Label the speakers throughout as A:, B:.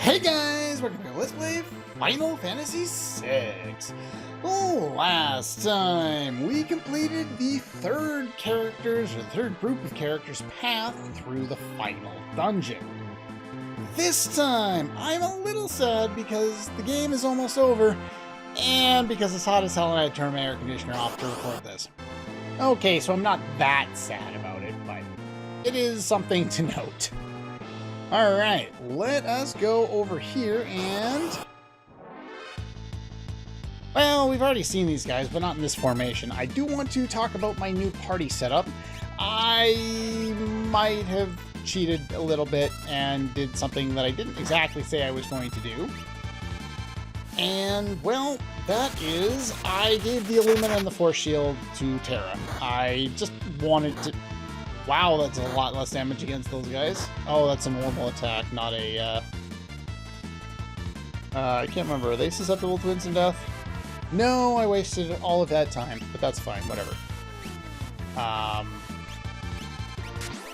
A: Hey guys, welcome to Let's Play Final Fantasy VI. Last time we completed the third group of characters path through the final dungeon. This time I'm a little sad because the game is almost over and because it's hot as hell and I had to turn my air conditioner off to record this. Okay, so I'm not that sad about it, but it is something to note. Alright, let us go over here and... Well, we've already seen these guys, but not in this formation. I do want to talk about my new party setup. I might have cheated a little bit and did something that I didn't exactly say I was going to do. And, well, that is, I gave the Illumina and the Force Shield to Terra. I just wanted to... Wow, that's a lot less damage against those guys. Oh, that's a normal attack, not a, I can't remember. Are they susceptible to instant death? No, I wasted all of that time, but that's fine, whatever.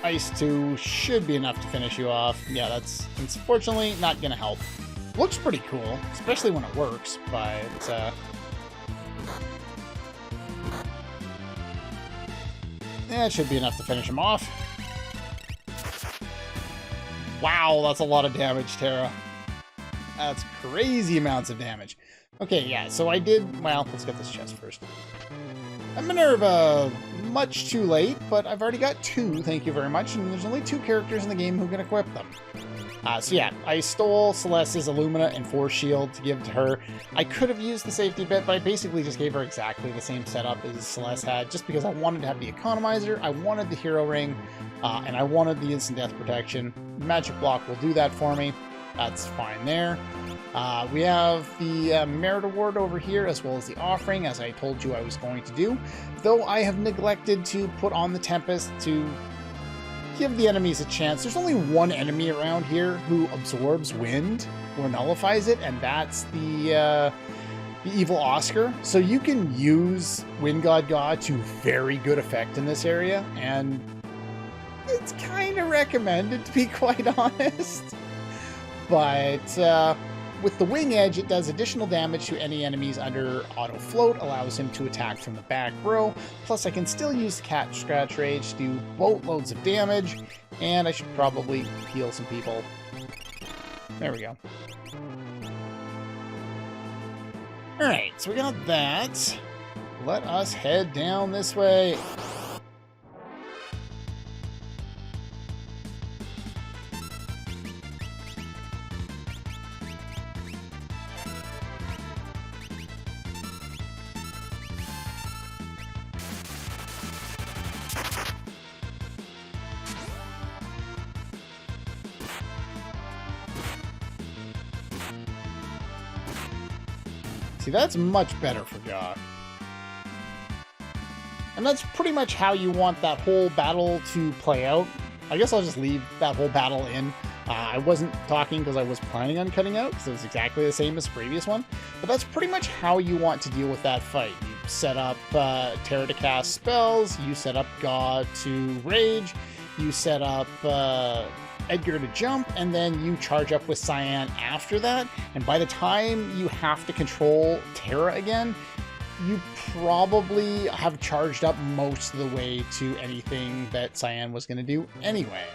A: Ice 2 should be enough to finish you off. Yeah, that's unfortunately not gonna help. Looks pretty cool, especially when it works, but, yeah, it should be enough to finish him off. Wow, that's a lot of damage, Terra. That's crazy amounts of damage. Okay, yeah, so I did... Well, let's get this chest first. A Minerva, much too late, but I've already got 2, thank you very much, and there's only 2 characters in the game who can equip them. So yeah, I stole Celeste's Illumina and Force Shield to give to her. I could have used the safety bit, but I basically just gave her exactly the same setup as Celeste had, just because I wanted to have the Economizer, I wanted the Hero Ring, and I wanted the Instant Death Protection. Magic Block will do that for me. That's fine there. We have the Merit Award over here, as well as the Offering, as I told you I was going to do. Though I have neglected to put on the Tempest to give the enemies a chance. There's only one enemy around here who absorbs wind or nullifies it, and that's the evil Oscar. So you can use Wind God God to very good effect in this area, and it's kind of recommended, to be quite honest. But with the Wing Edge, it does additional damage to any enemies under auto float, allows him to attack from the back row, plus I can still use the Cat Scratch Rage to do boatloads of damage, and I should probably heal some people. There we go. Alright, so we got that. Let us head down this way. See, that's much better for Gawk. And that's pretty much how you want that whole battle to play out. I guess I'll just leave that whole battle in. I wasn't talking because I was planning on cutting out, because it was exactly the same as the previous one. But that's pretty much how you want to deal with that fight. You set up Terra to cast spells, you set up God to rage, you set up Edgar to jump, and then you charge up with Cyan after that, and by the time you have to control Terra again, you probably have charged up most of the way to anything that Cyan was going to do anyway.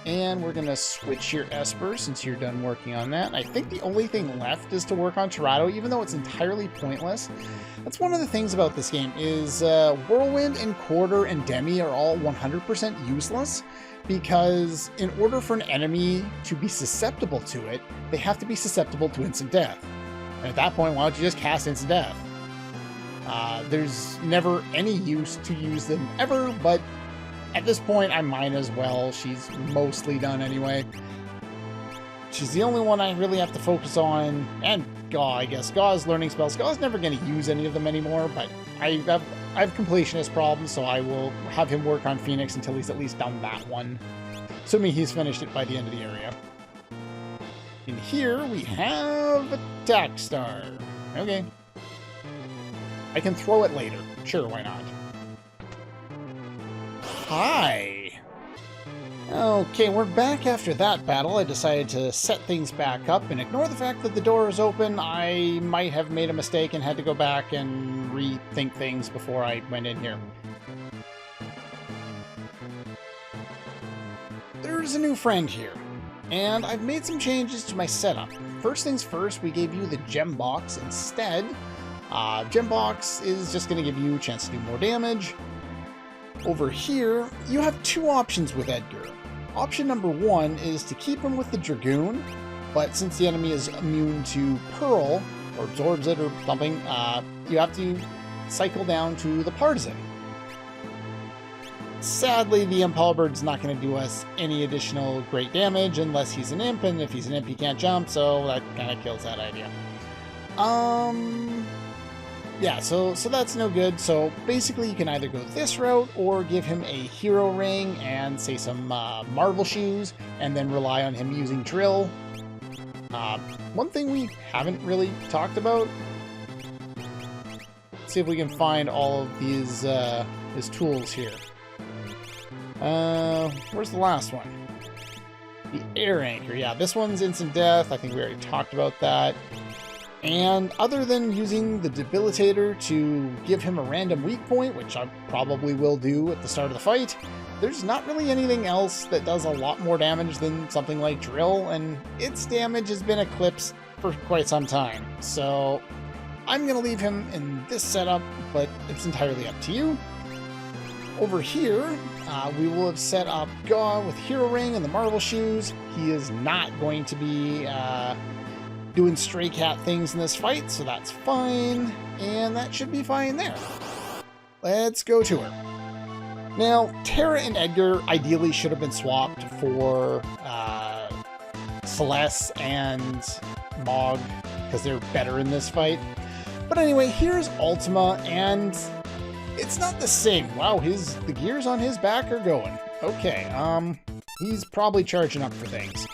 A: And we're going to switch your Esper since you're done working on that. I think the only thing left is to work on Torado, even though it's entirely pointless. That's one of the things about this game, is Whirlwind and Quarter and Demi are all 100% useless, because in order for an enemy to be susceptible to it, they have to be susceptible to instant death. And at that point, why don't you just cast instant death? There's never any use to use them ever, but at this point, I might as well. She's mostly done anyway. She's the only one I really have to focus on, and Gaw, I guess. Gaw's learning spells. Gaw's never going to use any of them anymore, but I have completionist problems, so I will have him work on Phoenix until he's at least done that one. Assuming he's finished it by the end of the area. In here, we have Attack Star. Okay. I can throw it later. Sure, why not? Hi. Okay, we're back after that battle. I decided to set things back up and ignore the fact that the door is open. I might have made a mistake and had to go back and rethink things before I went in here. There's a new friend here, and I've made some changes to my setup. First things first, we gave you the gem box instead. Gem box is just going to give you a chance to do more damage. Over here, you have two options with Edgar. Option number one is to keep him with the Dragoon, but since the enemy is immune to Pearl, or absorbs it or something, you have to cycle down to the Partisan. Sadly, the Imp Halberd's not going to do us any additional great damage unless he's an Imp, and if he's an Imp, he can't jump, so that kind of kills that idea. Yeah, so that's no good. So basically, you can either go this route or give him a hero ring and, say, some Marvel shoes, and then rely on him using drill. One thing we haven't really talked about. Let's see if we can find all of these his tools here. Where's the last one? The air anchor. Yeah, this one's instant death. I think we already talked about that. And other than using the debilitator to give him a random weak point, which I probably will do at the start of the fight, there's not really anything else that does a lot more damage than something like drill, and its damage has been eclipsed for quite some time. So I'm going to leave him in this setup, but it's entirely up to you. Over here, we will have set up Gaw with Hero Ring and the Marvel Shoes. He is not going to be doing Stray Cat things in this fight, so that's fine. And that should be fine there. Let's go to her. Now, Terra and Edgar ideally should have been swapped for Celeste and Mog, because they're better in this fight. But anyway, here's Ultima, and it's not the same. Wow, the gears on his back are going. Okay, he's probably charging up for things.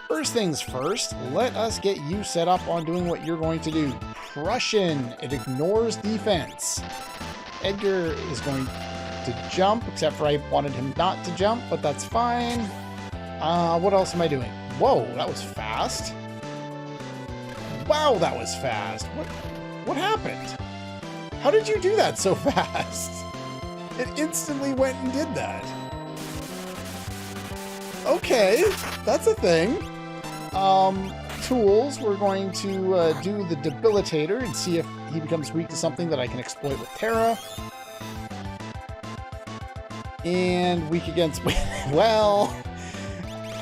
A: First things first, let us get you set up on doing what you're going to do. Prussian. It ignores defense. Edgar is going to jump, except for I wanted him not to jump, but that's fine. What else am I doing? Whoa, that was fast. Wow, that was fast. What happened? How did you do that so fast? It instantly went and did that. Okay, that's a thing. Tools, we're going to do the debilitator and see if he becomes weak to something that I can exploit with Terra. And weak against wind. Well,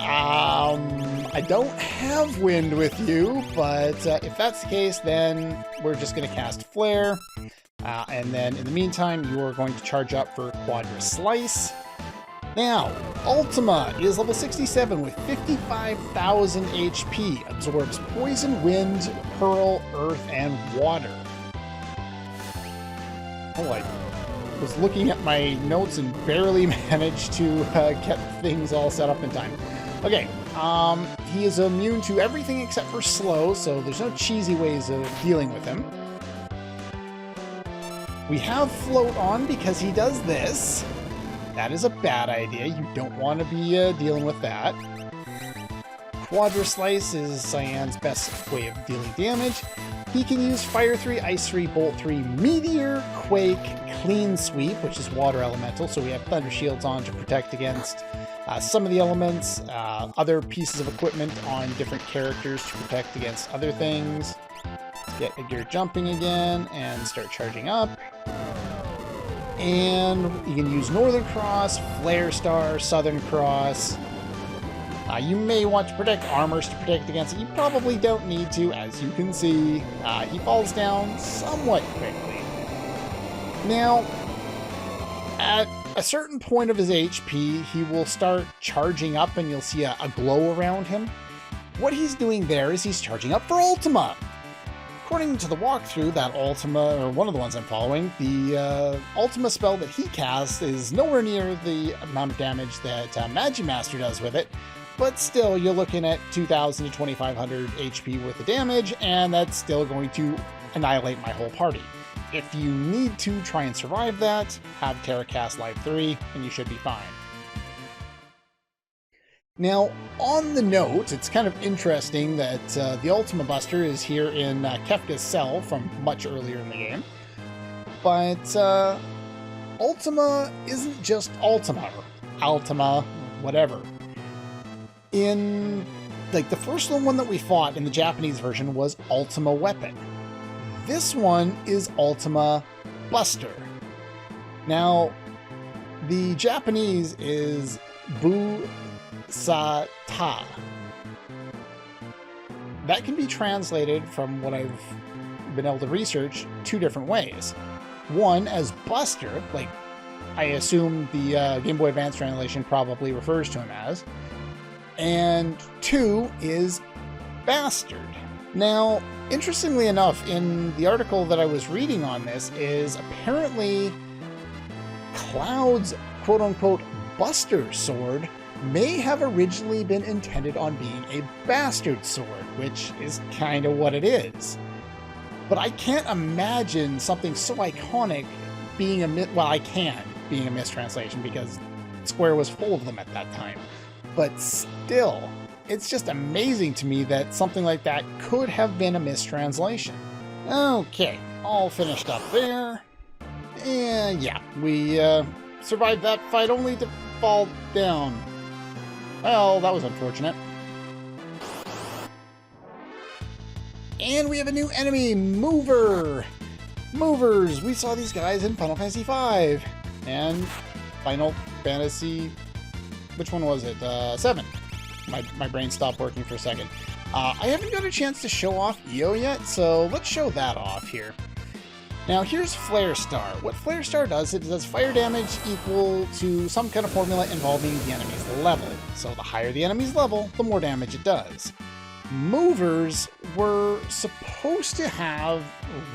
A: I don't have wind with you, but if that's the case, then we're just going to cast Flare. And then in the meantime, you are going to charge up for Quadra Slice. Now, Ultima is level 67 with 55,000 HP, absorbs Poison, Wind, Pearl, Earth, and Water. Oh, I was looking at my notes and barely managed to get things all set up in time. Okay, he is immune to everything except for slow, so there's no cheesy ways of dealing with him. We have Float on because he does this. That is a bad idea. You don't want to be dealing with that. Quadra Slice is Cyan's best way of dealing damage. He can use Fire 3, Ice 3, Bolt 3, Meteor, Quake, Clean Sweep, which is Water Elemental, so we have Thunder Shields on to protect against some of the elements, other pieces of equipment on different characters to protect against other things. Let's get Edgar jumping again and start charging up. And you can use Northern Cross, Flare Star, Southern Cross. You may want to protect armors to protect against it. You probably don't need to, as you can see. He falls down somewhat quickly. Now, at a certain point of his HP, he will start charging up and you'll see a glow around him. What he's doing there is he's charging up for Ultima. According to the walkthrough, that Ultima, or one of the ones I'm following, the Ultima spell that he casts is nowhere near the amount of damage that Magimaster does with it, but still, you're looking at 2,000 to 2,500 HP worth of damage, and that's still going to annihilate my whole party. If you need to try and survive that, have Terra cast Life 3, and you should be fine. Now, on the note, it's kind of interesting that the Ultima Buster is here in Kefka's cell from much earlier in the game. But Ultima isn't just Ultima, or Ultima, whatever. In, like, the first one that we fought in the Japanese version was Ultima Weapon. This one is Ultima Buster. Now, the Japanese is Busata. That can be translated from what I've been able to research 2 different ways. One as Buster, like I assume the Game Boy Advance translation probably refers to him as, and 2 is Bastard. Now, interestingly enough, in the article that I was reading on this is apparently Cloud's quote-unquote Buster sword may have originally been intended on being a bastard sword, which is kind of what it is. But I can't imagine something so iconic being I can being a mistranslation because Square was full of them at that time. But still, it's just amazing to me that something like that could have been a mistranslation. Okay, all finished up there. And yeah, we survived that fight only to fall down. Well, that was unfortunate. And we have a new enemy, Mover! Movers! We saw these guys in Final Fantasy V. And Final Fantasy... which one was it? 7. My brain stopped working for a second. I haven't got a chance to show off EO yet, so let's show that off here. Now here's Flare Star. What Flare Star does, it does fire damage equal to some kind of formula involving the enemy's level. So the higher the enemy's level, the more damage it does. Movers were supposed to have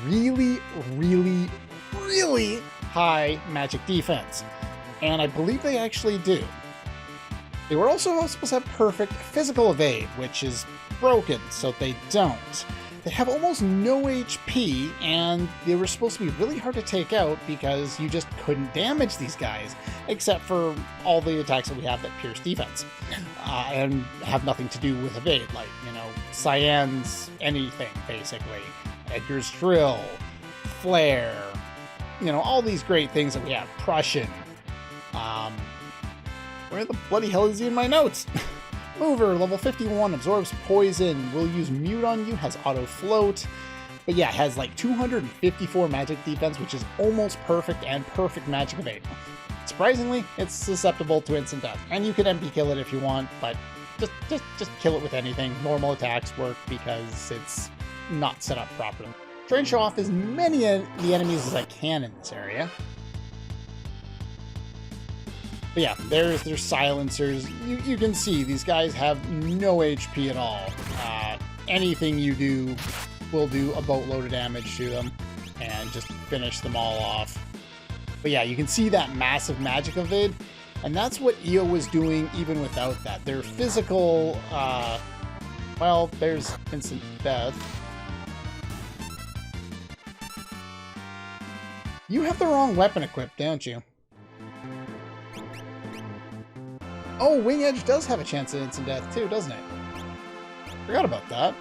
A: really, really, really high magic defense. And I believe they actually do. They were also supposed to have perfect physical evade, which is broken, so they don't. They have almost no HP, and they were supposed to be really hard to take out because you just couldn't damage these guys, except for all the attacks that we have that pierce defense, and have nothing to do with evade, like, you know, Cyan's anything, basically. Edgar's Drill, Flare, you know, all these great things that we have. Prussian. Where the bloody hell is he in my notes? Mover, level 51, absorbs poison, will use mute on you, has auto float. But yeah, has like 254 magic defense, which is almost perfect, and perfect magic evade. Surprisingly, it's susceptible to instant death. And you can MP kill it if you want, but just kill it with anything. Normal attacks work because it's not set up properly. Try and show off as many of the enemies as I can in this area. But yeah, there's their silencers. You can see these guys have no HP at all. Anything you do will do a boatload of damage to them and just finish them all off. But yeah, you can see that massive magic evade, and that's what EO was doing even without that. Their physical, well, there's instant death. You have the wrong weapon equipped, don't you? Oh, Wing Edge does have a chance at instant death too, doesn't it? Forgot about that.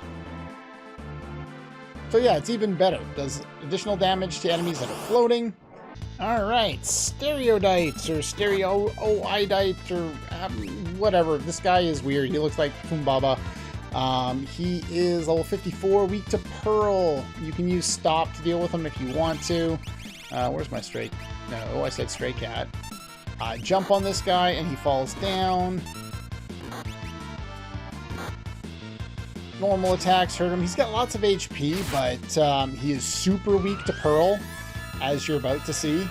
A: So yeah, it's even better. Does additional damage to enemies that are floating. Alright, Stereodite, or Stereoidite, or whatever. This guy is weird. He looks like Fumbaba. He is level 54, weak to Pearl. You can use Stop to deal with him if you want to. Where's my stray? No, I said Stray Cat. Jump on this guy and he falls down. Normal attacks hurt him. He's got lots of HP, but he is super weak to Pearl, as you're about to see.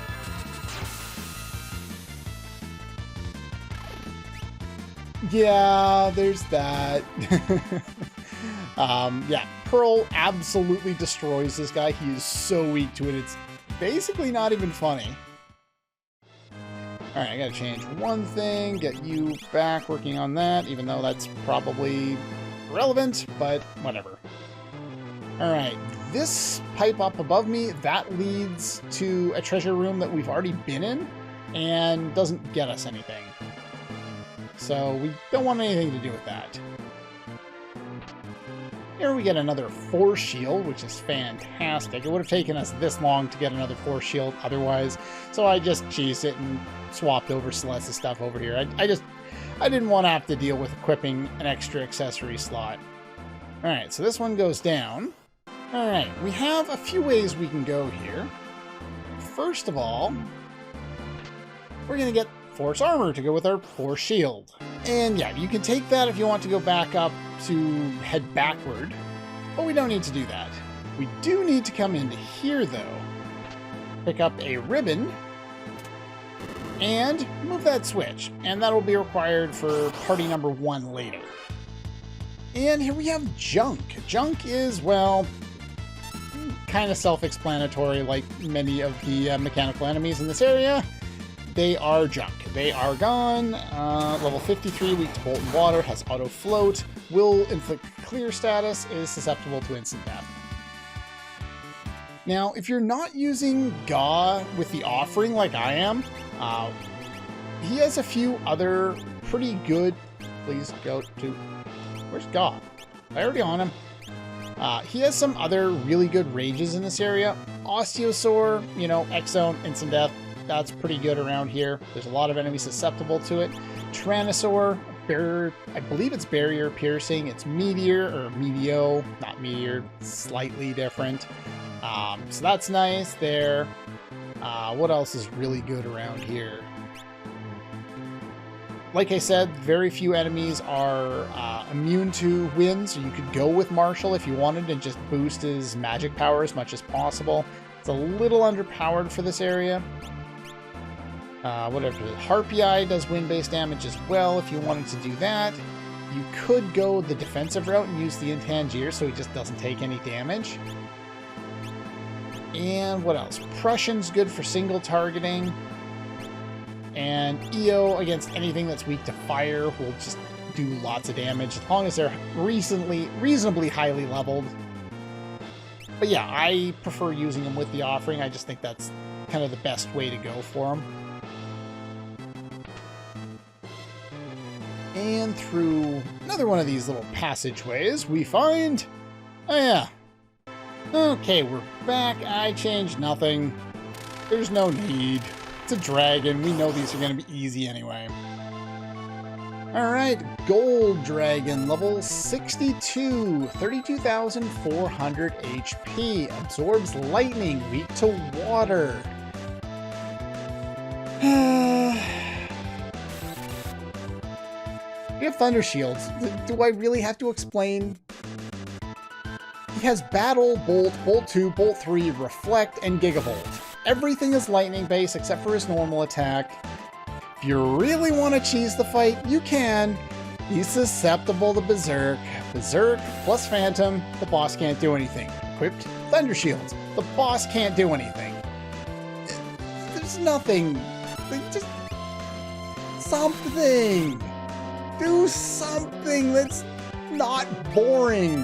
A: Yeah, there's that. Yeah, Pearl absolutely destroys this guy. He is so weak to it, it's basically not even funny. Alright, I gotta change one thing, get you back working on that, even though that's probably relevant, but whatever. Alright, this pipe up above me, that leads to a treasure room that we've already been in, and doesn't get us anything. so we don't want anything to do with that. Here we get another force shield, which is fantastic. It would have taken us this long to get another force shield otherwise, so I just cheesed it and swapped over Celeste's stuff over here. I didn't want to have to deal with equipping an extra accessory slot. Alright, so this one goes down. Alright, we have a few ways we can go here. First of all, we're going to get force armor to go with our force shield. And yeah, you can take that if you want to go back up to head backward, but we don't need to do that. We do need to come into here though, pick up a ribbon, and move that switch, and that'll be required for party number 1 later. And here we have junk. Junk is, well, kind of self-explanatory, like many of the mechanical enemies in this area. They are junk. They are gone. Level 53, weak to bolt and water, has auto float, will inflict clear status, is susceptible to instant death. Now, if you're not using Ga with the offering like I am, he has a few other pretty good... Please go to... Where's Ga? I already on him. He has some other really good rages in this area. Osteosaur, you know, X-Zone, instant death. That's pretty good around here. There's a lot of enemies susceptible to it. Tyrannosaur, I believe it's barrier piercing. It's Meteor, or Meteo, not Meteor, slightly different. So that's nice there. What else is really good around here? Like I said, very few enemies are immune to wind, so you could go with Marshall if you wanted and just boost his magic power as much as possible. It's a little underpowered for this area. Whatever. Harpii does wind-based damage as well if you wanted to do that. You could go the defensive route and use the Intangier so he just doesn't take any damage. And what else? Prussian's good for single targeting. And EO against anything that's weak to fire will just do lots of damage as long as they're reasonably highly leveled. But yeah, I prefer using them with the offering. I just think that's kind of the best way to go for them. And through another one of these little passageways, we find... Oh yeah. Okay, we're back. I changed nothing. There's no need. It's a dragon. We know these are going to be easy anyway. Alright, Gold Dragon, level 62, 32,400 HP. Absorbs lightning, weak to water. We have Thunder Shields. Do I really have to explain? He has Battle, Bolt, Bolt 2, Bolt 3, Reflect, and Gigavolt. Everything is lightning based except for his normal attack. If you really want to cheese the fight, you can. He's susceptible to Berserk. Berserk plus Phantom, the boss can't do anything. Equipped Thunder Shields, the boss can't do anything. There's nothing. Just something. Do something that's not boring.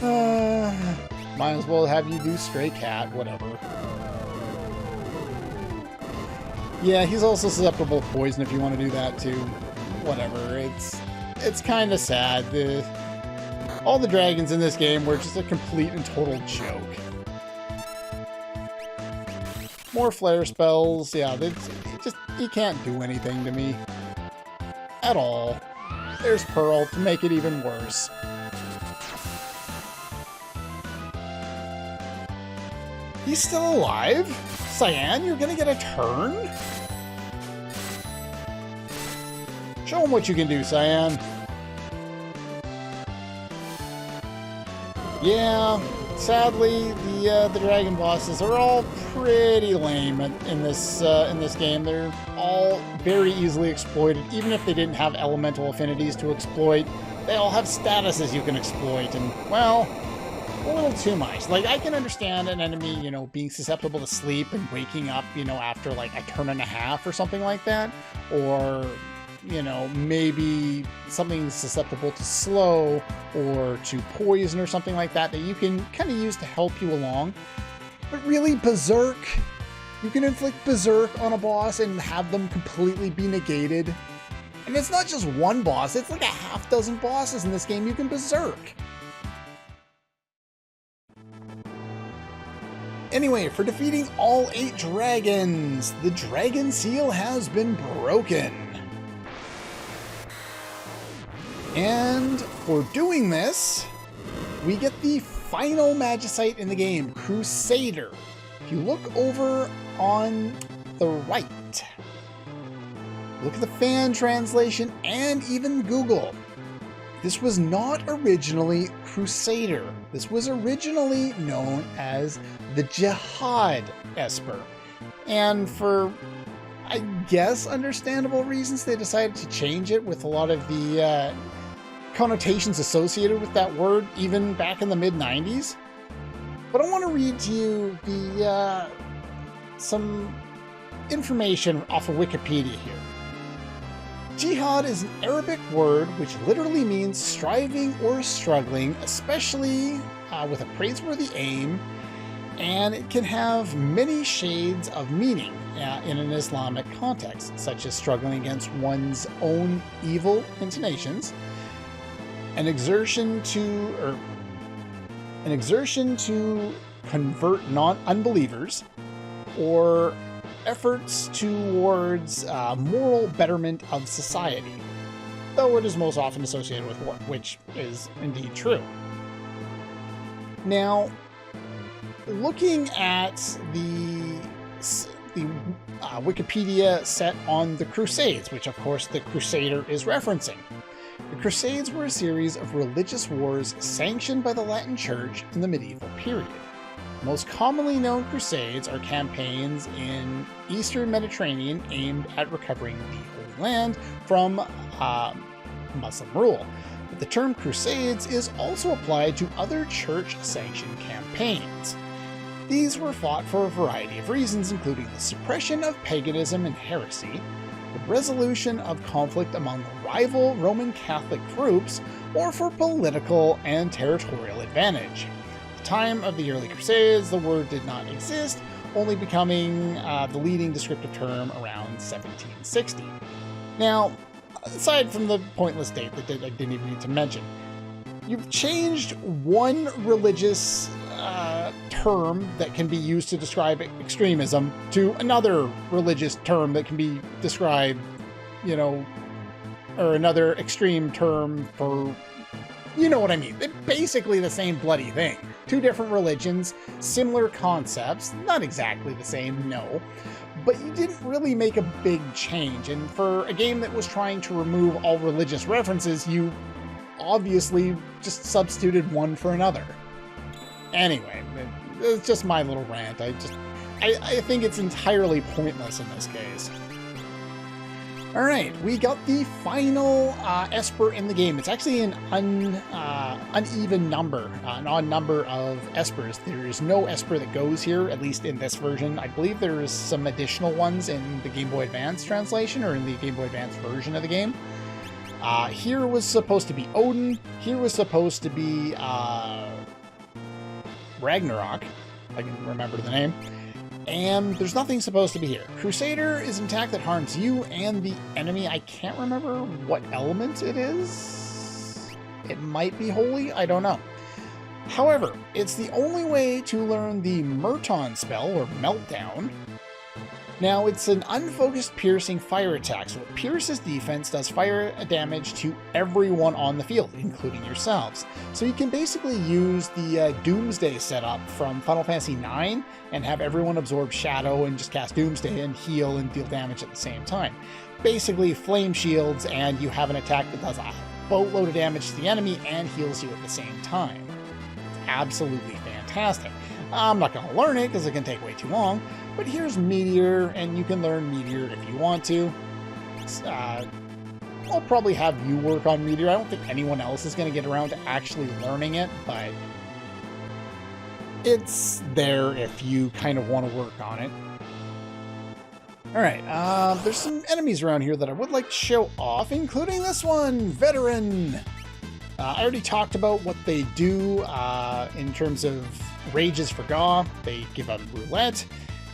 A: Might as well have you do Stray Cat, whatever. Yeah, he's also susceptible to poison if you want to do that too. Whatever, it's kind of sad. All the dragons in this game were just a complete and total joke. More flare spells, yeah, he can't do anything to me. At all. There's Pearl to make it even worse. He's still alive? Cyan, you're gonna get a turn? Show him what you can do, Cyan. Yeah, sadly, the dragon bosses are all pretty lame in this game. They're all very easily exploited, even if they didn't have elemental affinities to exploit. They all have statuses you can exploit, and well, a little too much. Like, I can understand an enemy, you know, being susceptible to sleep and waking up, you know, after like a turn and a half or something like that, or, you know, maybe something susceptible to slow or to poison or something like that you can kind of use to help you along. But really, Berserk, you can inflict Berserk on a boss and have them completely be negated. And it's not just one boss, it's like a half dozen bosses in this game you can berserk. Anyway, for defeating all 8 dragons, the dragon seal has been broken. And for doing this, we get the final magicite in the game, Crusader. If you look over on the right, look at the fan translation and even Google. This was not originally Crusader. This was originally known as the Jihad Esper. And for, I guess, understandable reasons, they decided to change it with a lot of the connotations associated with that word, even back in the mid-90s. But I want to read to you the some information off of Wikipedia here. Jihad is an Arabic word which literally means striving or struggling, especially with a praiseworthy aim, and it can have many shades of meaning in an Islamic context, such as struggling against one's own evil inclinations, an exertion to convert non-unbelievers, or efforts towards moral betterment of society, though it is most often associated with war, which is indeed true. Now, looking at the Wikipedia set on the Crusades, which of course the Crusader is referencing. The Crusades were a series of religious wars sanctioned by the Latin Church in the medieval period. Most commonly known crusades are campaigns in Eastern Mediterranean aimed at recovering the Holy Land from Muslim rule. But the term crusades is also applied to other church-sanctioned campaigns. These were fought for a variety of reasons, including the suppression of paganism and heresy, the resolution of conflict among rival Roman Catholic groups, or for political and territorial advantage. At the time of the early Crusades, the word did not exist, only becoming the leading descriptive term around 1760. Now, aside from the pointless date that I didn't even need to mention, you've changed one religious term that can be used to describe extremism to another religious term that can be described, or another extreme term for, you know what I mean. They're basically the same bloody thing. Two different religions, similar concepts, not exactly the same, no, but you didn't really make a big change. And for a game that was trying to remove all religious references, you obviously just substituted one for another. Anyway, it's just my little rant. I think it's entirely pointless in this case. Alright, we got the final Esper in the game. It's actually an uneven number, an odd number of Espers. There is no Esper that goes here, at least in this version. I believe there is some additional ones in the Game Boy Advance translation, or in the Game Boy Advance version of the game. Here was supposed to be Odin. Here was supposed to be Ragnarok, if I can remember the name. And there's nothing supposed to be here. Crusader is an attack that harms you and the enemy. I can't remember what element it is. It might be holy, I don't know. However, it's the only way to learn the Merton spell, or Meltdown. Now, it's an unfocused piercing fire attack, so it pierces defense, does fire damage to everyone on the field, including yourselves. So you can basically use the Doomsday setup from Final Fantasy IX and have everyone absorb Shadow and just cast Doomsday and heal and deal damage at the same time. Basically, flame shields, and you have an attack that does a boatload of damage to the enemy and heals you at the same time. It's absolutely fantastic. I'm not going to learn it because it can take way too long, but here's Meteor, and you can learn Meteor if you want to. I'll probably have you work on Meteor. I don't think anyone else is going to get around to actually learning it, but it's there if you kind of want to work on it. Alright, there's some enemies around here that I would like to show off, including this one, Veteran. I already talked about what they do in terms of Rages for Gaw. They give out roulette.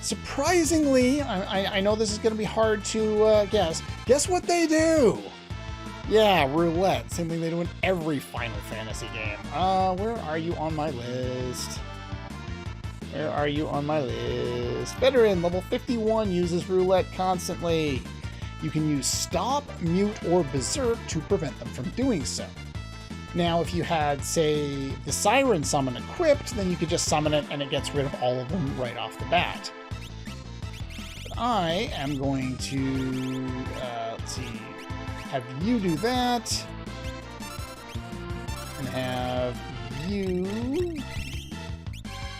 A: Surprisingly, I know this is going to be hard to guess. Guess what they do? Yeah, roulette. Same thing they do in every Final Fantasy game. Where are you on my list? Where are you on my list? Veteran, level 51, uses roulette constantly. You can use stop, mute, or berserk to prevent them from doing so. Now, if you had, say, the Siren Summon equipped, then you could just summon it and it gets rid of all of them right off the bat. But I am going to, let's see, have you do that, and have you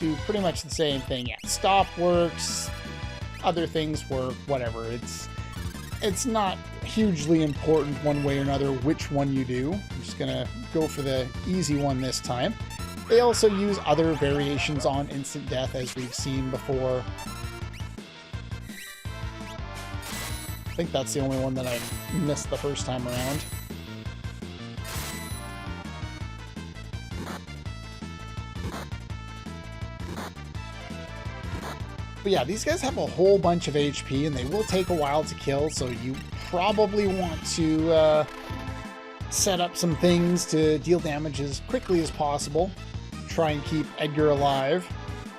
A: do pretty much the same thing. Yeah, stop works, other things work, whatever. It's not hugely important one way or another which one you do. I'm just gonna go for the easy one this time. They also use other variations on instant death, as we've seen before. I think that's the only one that I missed the first time around. But yeah, these guys have a whole bunch of HP, and they will take a while to kill, so you probably want to set up some things to deal damage as quickly as possible. Try and keep Edgar alive.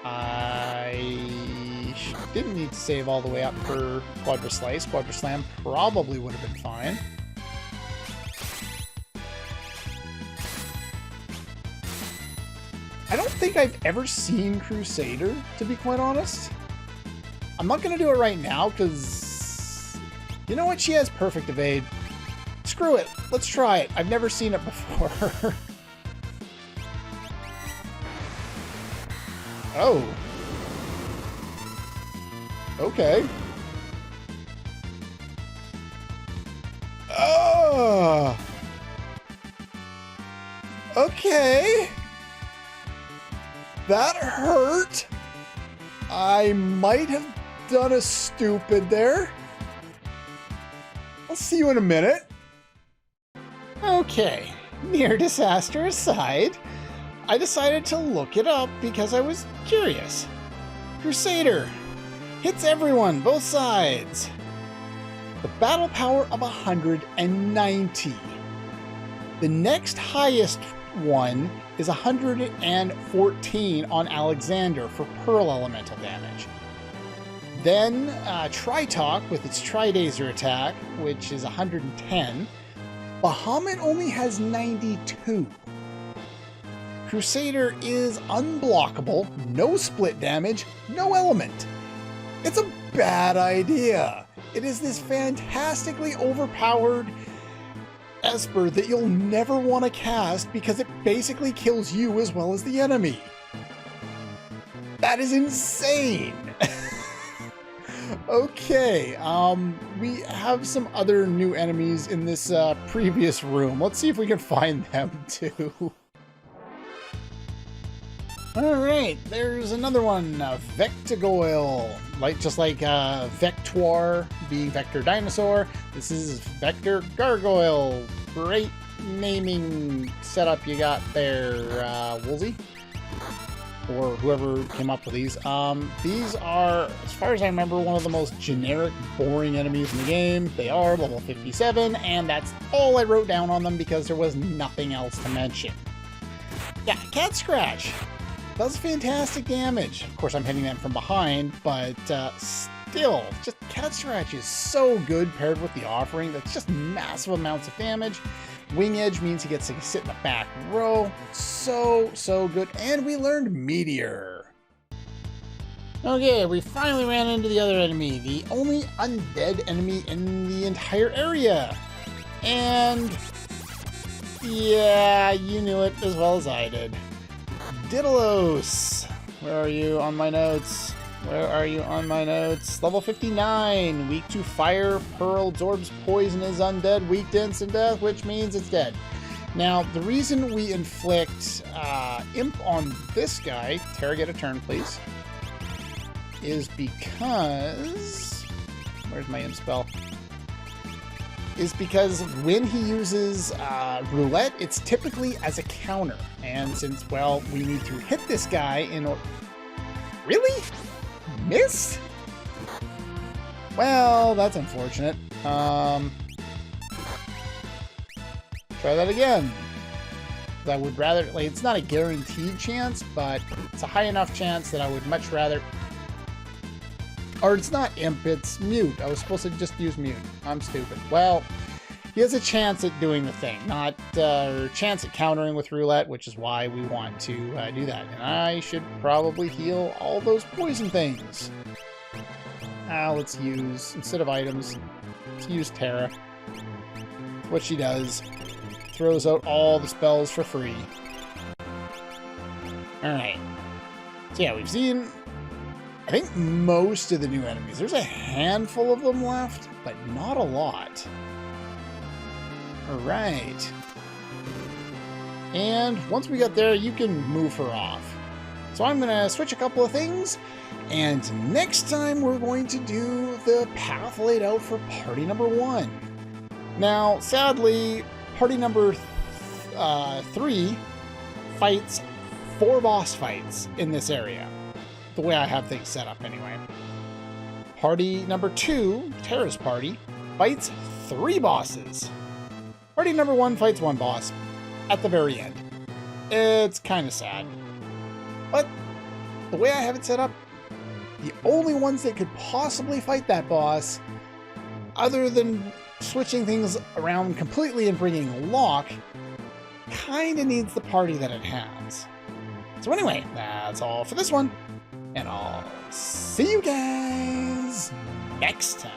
A: I didn't need to save all the way up for Quadra Slice. Quadra Slam probably would have been fine. I don't think I've ever seen Crusader, to be quite honest. I'm not going to do it right now, because... You know what? She has perfect evade. Screw it. Let's try it. I've never seen it before. Oh. Okay. Oh. Okay. That hurt. I might have done a stupid there. I'll see you in a minute. Okay, near disaster aside, I decided to look it up because I was curious. Crusader hits everyone, both sides. The battle power of 190. The next highest one is 114 on Alexander for Pearl Elemental damage. Then Tritalk with its Tridazer attack, which is 110. Bahamut only has 92. Crusader is unblockable, no split damage, no element. It's a bad idea. It is this fantastically overpowered Esper that you'll never want to cast because it basically kills you as well as the enemy. That is insane. Okay, we have some other new enemies in this previous room. Let's see if we can find them too. Alright, there's another one, Vectorgoyle. Just like Vector being Vector Dinosaur, this is Vector Gargoyle. Great naming setup you got there, Woolsey. Or whoever came up with these. These are, as far as I remember, one of the most generic, boring enemies in the game. They are level 57, and that's all I wrote down on them because there was nothing else to mention. Yeah, Cat Scratch does fantastic damage. Of course, I'm hitting them from behind, but still, just Cat Scratch is so good paired with the offering. That's just massive amounts of damage. Wing Edge means he gets to sit in the back row. So good. And we learned Meteor. Okay, we finally ran into the other enemy. The only undead enemy in the entire area. And yeah, you knew it as well as I did. Didalos. Where are you on my notes? Where are you on my notes? Level 59. Weak to fire. Pearl absorbs poison, is undead. Weak to instant death, which means it's dead. Now, the reason we inflict Imp on this guy, Tara, get a turn, please, is because... Where's my Imp spell? Is because when he uses Roulette, it's typically as a counter. And since, well, we need to hit this guy in order... Really? Missed? Well, that's unfortunate. try that again. I would rather, like, it's not a guaranteed chance, but it's a high enough chance that I would much rather, or it's not imp, it's mute. I was supposed to just use mute. I'm stupid. Well, he has a chance at doing the thing, not or chance at countering with roulette, which is why we want to do that. And I should probably heal all those poison things. Let's use, instead of items, let's use Terra. What she does, throws out all the spells for free. Alright. So yeah, we've seen, I think, most of the new enemies. There's a handful of them left, but not a lot. Alright. And once we get there, you can move her off. So I'm going to switch a couple of things, and next time we're going to do the path laid out for party number 1. Now, sadly, party number 3 fights 4 boss fights in this area. The way I have things set up, anyway. Party number 2, Terra's party, fights 3 bosses. Party number 1 fights 1 boss at the very end. It's kind of sad. But the way I have it set up, the only ones that could possibly fight that boss, other than switching things around completely and bringing Locke, kind of needs the party that it has. So anyway, that's all for this one, and I'll see you guys next time.